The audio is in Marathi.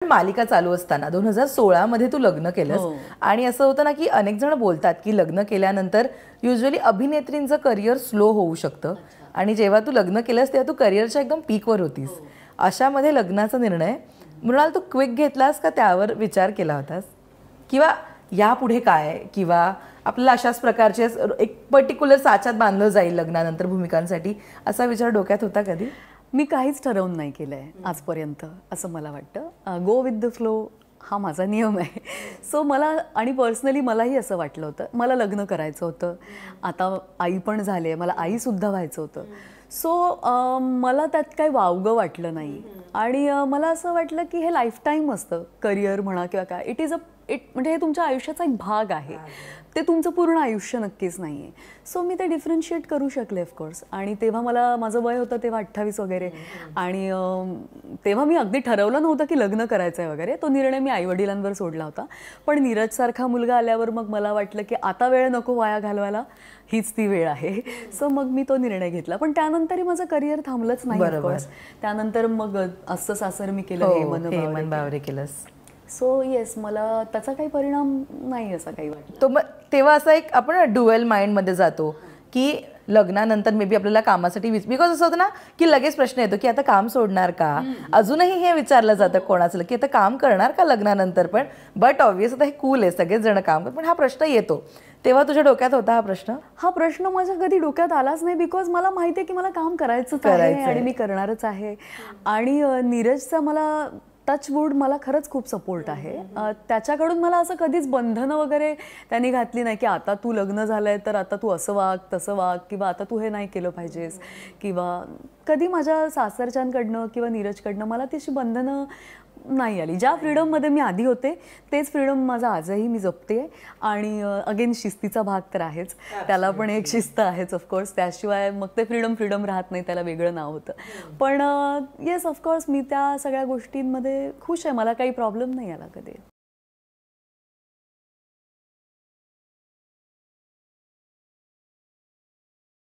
मालिका चालू असताना 2016 मध्ये तू लग्न केलंस आणि असं होतं ना की अनेक जण बोलतात की लग्न केल्यानंतर युजली अभिनेत्रींचं करिअर स्लो होऊ शकतं आणि जेव्हा तू लग्न केलंस तेव्हा तू करिअरच्या एकदम पीकवर होतीस. अशामध्ये लग्नाचा निर्णय मृणाल तू क्विक घेतलास का त्यावर विचार केला होतास किंवा यापुढे काय किंवा आपल्याला अशाच प्रकारचे एक पर्टिक्युलर साच्यात बांधलं जाईल लग्नानंतर भूमिकांसाठी असा विचार डोक्यात होता कधी? मी काहीच ठरवून नाही केलंय आजपर्यंत असं मला वाटतं. गो विथ द फ्लो हा माझा नियम आहे. सो मला आणि पर्सनली मलाही असं वाटलं होतं मला लग्न करायचं होतं. आता आई पण झाली आहे, मला आईसुद्धा व्हायचं होतं. सो मला त्यात काही वावगं वाटलं नाही आणि मला असं वाटलं की हे लाईफटाईम असतं करिअर म्हणा किंवा काय. म्हणजे हे तुमच्या आयुष्याचा एक भाग आहे, ते तुमचं पूर्ण आयुष्य नक्कीच नाही आहे. सो मी ते डिफरन्शिएट करू शकले ऑफकोर्स. आणि तेव्हा मला माझं वय होतं तेव्हा 28 वगैरे आणि तेव्हा मी अगदी ठरवलं नव्हतं की लग्न करायचं आहे वगैरे. तो निर्णय मी आईवडिलांवर सोडला होता. पण नीरजसारखा मुलगा आल्यावर मग मला वाटलं की आता वेळ नको वाया घालवायला, हीच ती वेळ आहे. सो मग मी तो निर्णय घेतला. पण त्यानंतरही माझं करिअर थांबलंच नाही ऑफकोर्स. त्यानंतर मग असं सासर मी केलं, हेमन बावरे केलंस. सो येस मला त्याचा काही परिणाम नाही असा काही वाटला. तो मग तेव्हा असा एक आपण ड्युएल माइंडमध्ये जातो की लग्नानंतर मे बी आपल्याला कामासाठी बिकॉज असं होतं ना की लगेच प्रश्न येतो की आता काम सोडणार का. अजूनही हे विचारलं जातं कोणाचं की आता काम करणार का लग्नानंतर. पण बट ऑब्व्हियस आता हे कूल आहे, सगळेच जण काम करतात, पण हा प्रश्न येतो. तेव्हा तुझ्या डोक्यात होता हा प्रश्न? हा प्रश्न माझ्या कधी डोक्यात आलाच नाही बिकॉज मला माहिती आहे की मला काम करायचंच आहे आणि मी करणारच आहे. आणि नीरजचा मला टचवूड मला खरंच खूप सपोर्ट आहे. त्याच्याकडून मला असं कधीच बंधनं वगैरे त्यांनी घातली नाही की आता तू लग्न झालंय तर आता तू असं वाग तसं वाग किंवा आता तू हे नाही केलं पाहिजेस. किंवा कधी माझ्या सासरच्यांकडनं किंवा नीरजकडनं मला तशी बंधनं नाही आली. ज्या फ्रीडममध्ये मी आधी होते तेच फ्रीडम माझं आजही मी जपते. आणि अगेन शिस्तीचा भाग तर आहेच, त्याला पण एक शिस्त आहेच ऑफकोर्स. त्याशिवाय मग ते फ्रीडम राहत नाही, त्याला वेगळं नाव होतं. पण येस ऑफकोर्स मी त्या सगळ्या गोष्टींमध्ये खुश आहे. मला काही प्रॉब्लेम नाही आला कधी.